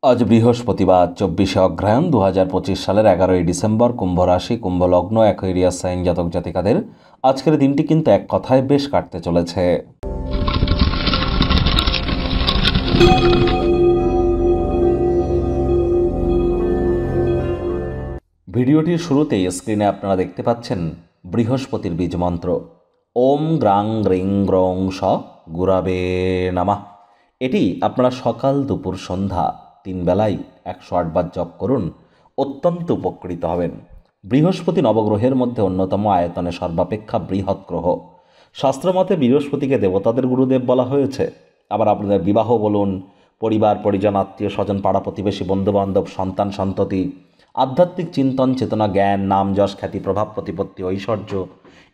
আজ বৃহস্পতিবার 24শে অগ্রহায়ণ 2025 সালের 11ই ডিসেম্বর। কুম্ভ রাশি, কুম্ভ লগ্ন, অ্যাকোয়ারিয়াস সাইন জাতক জাতিকাদের আজকের দিনটি কিন্তু এক কথায় বেশ কাটতে চলেছে। ভিডিওটির শুরুতেই স্ক্রিনে আপনারা দেখতে পাচ্ছেন বৃহস্পতির বীজ মন্ত্র ওম গ্রাং গ্রিং গ্রং স গুরাবে নামাহ। এটি আপনারা সকাল দুপুর সন্ধ্যা 3 বেলায় 108 বার জপ করুন, অত্যন্ত উপকৃত হবেন। বৃহস্পতি নবগ্রহের মধ্যে অন্যতম, আয়তনে সর্বাপেক্ষা বৃহৎ গ্রহ। শাস্ত্রমতে বৃহস্পতিকে দেবতাদের গুরুদেব বলা হয়েছে। আবার আপনাদের বিবাহ বলুন, পরিবার পরিজন, আত্মীয় স্বজন, পাড়া প্রতিবেশী, বন্ধুবান্ধব, সন্তান সন্ততি, আধ্যাত্মিক চিন্তন, চেতনা, জ্ঞান, নাম, যশ, খ্যাতি, প্রভাব, প্রতিপত্তি, ঐশ্বর্য,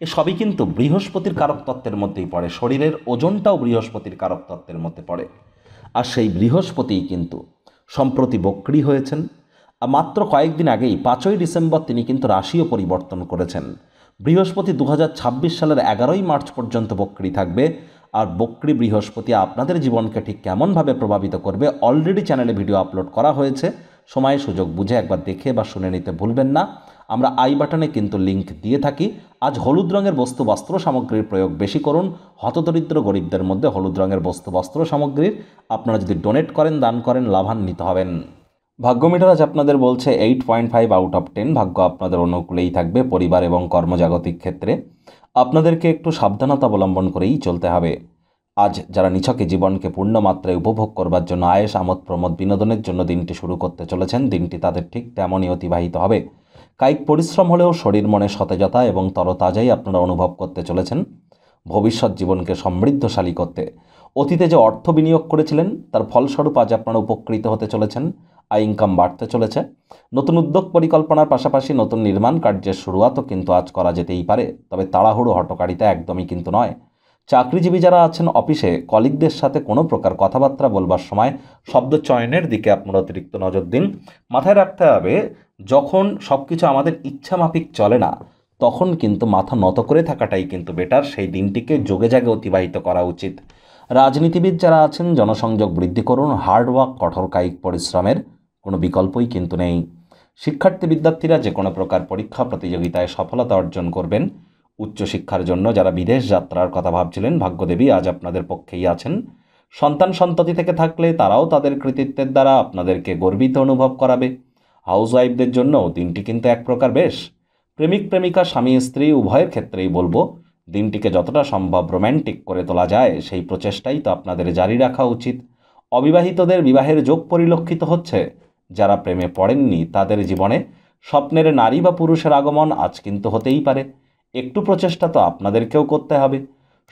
এসবই কিন্তু বৃহস্পতির কারক তত্ত্বের মধ্যেই পড়ে। শরীরের ওজনটাও বৃহস্পতির কারক তত্ত্বের মধ্যে পড়ে। আর সেই বৃহস্পতিই কিন্তু সম্প্রতি বক্রী হয়েছেন। আর মাত্র কয়েকদিন আগেই 5ই ডিসেম্বর তিনি কিন্তু রাশিও পরিবর্তন করেছেন। বৃহস্পতি 2026 সালের 11ই মার্চ পর্যন্ত বক্রী থাকবে। আর বক্রী বৃহস্পতি আপনাদের জীবনকে ঠিক কেমনভাবে প্রভাবিত করবে অলরেডি চ্যানেলে ভিডিও আপলোড করা হয়েছে। সময় সুযোগ বুঝে একবার দেখে বা শুনে নিতে ভুলবেন না। আমরা আই বাটনে কিন্তু লিংক দিয়ে থাকি। আজ হলুদ রঙের বস্তু বস্ত্র সামগ্রীর প্রয়োগ বেশি করুন। হতদরিদ্র গরিবদের মধ্যে হলুদ রঙের বস্তু বস্ত্র সামগ্রীর আপনারা যদি ডোনেট করেন, দান করেন, লাভান্বিত হবেন। ভাগ্য মিটার আজ আপনাদের বলছে 8.5 আউট অফ 10। ভাগ্য আপনাদের অনুকূলেই থাকবে। পরিবার এবং কর্মজাগতিক ক্ষেত্রে আপনাদেরকে একটু সাবধানতা অবলম্বন করেই চলতে হবে। আজ যারা নিছকে জীবনকে পূর্ণ মাত্রায় উপভোগ করবার জন্য আয়েশ, আমোদ প্রমোদ, বিনোদনের জন্য দিনটি শুরু করতে চলেছেন, দিনটি তাদের ঠিক তেমনই অতিবাহিত হবে। কায়িক পরিশ্রম হলেও শরীর মনে সতেজতা এবং তরতাজাই আপনারা অনুভব করতে চলেছেন। ভবিষ্যৎ জীবনকে সমৃদ্ধশালী করতে অতীতে যে অর্থ বিনিয়োগ করেছিলেন তার ফলস্বরূপ আজ আপনারা উপকৃত হতে চলেছেন। আয় ইনকাম বাড়তে চলেছে। নতুন উদ্যোগ পরিকল্পনার পাশাপাশি নতুন নির্মাণ কার্যের শুরুয়াতও কিন্তু আজ করা যেতেই পারে, তবে তাড়াহুড়ো হটকারিতা একদমই কিন্তু নয়। চাকরিজীবী যারা আছেন অফিসে কলিগদের সাথে কোনো প্রকার কথাবার্তা বলবার সময় শব্দ চয়নের দিকে আপনারা অতিরিক্ত নজর দিন। মাথায় রাখতে হবে, যখন সব কিছু আমাদের ইচ্ছা মাফিক চলে না তখন কিন্তু মাথা নত করে থাকাটাই কিন্তু বেটার। সেই দিনটিকে যোগে জাগে অতিবাহিত করা উচিত। রাজনীতিবিদ যারা আছেন জনসংযোগ বৃদ্ধি করুন। হার্ডওয়ার্ক, কঠোর কায়িক পরিশ্রমের কোনো বিকল্পই কিন্তু নেই। শিক্ষার্থী বিদ্যার্থীরা যে কোনো প্রকার পরীক্ষা প্রতিযোগিতায় সফলতা অর্জন করবেন। উচ্চশিক্ষার জন্য যারা বিদেশ যাত্রার কথা ভাবছিলেন, ভাগ্যদেবী আজ আপনাদের পক্ষেই আছেন। সন্তান সন্ততি থেকে থাকলে তারাও তাদের কৃতিত্বের দ্বারা আপনাদেরকে গর্বিত অনুভব করাবে। হাউসওয়াইফদের জন্য দিনটি কিন্তু এক প্রকার বেশ। প্রেমিক প্রেমিকা, স্বামী স্ত্রী উভয়ের ক্ষেত্রেই বলবো, দিনটিকে যতটা সম্ভব রোম্যান্টিক করে তোলা যায় সেই প্রচেষ্টাই তো আপনাদের জারি রাখা উচিত। অবিবাহিতদের বিবাহের যোগ পরিলক্ষিত হচ্ছে। যারা প্রেমে পড়েননি তাদের জীবনে স্বপ্নের নারী বা পুরুষের আগমন আজ কিন্তু হতেই পারে। একটু প্রচেষ্টা তো আপনাদেরকেও করতে হবে।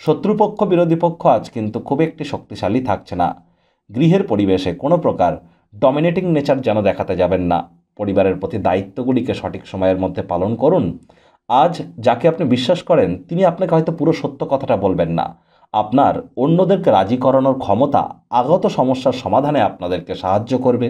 শত্রুপক্ষ, বিরোধী পক্ষ আজ কিন্তু খুব একটি শক্তিশালী থাকছে না। গৃহের পরিবেশে কোনো প্রকার ডমিনেটিং নেচার যেন দেখাতে যাবেন না। পরিবারের প্রতি দায়িত্বগুলিকে সঠিক সময়ের মধ্যে পালন করুন। আজ যাকে আপনি বিশ্বাস করেন তিনি আপনাকে হয়তো পুরো সত্য কথাটা বলবেন না। আপনার অন্যদেরকে রাজি করানোর ক্ষমতা আগত সমস্যার সমাধানে আপনাদেরকে সাহায্য করবে।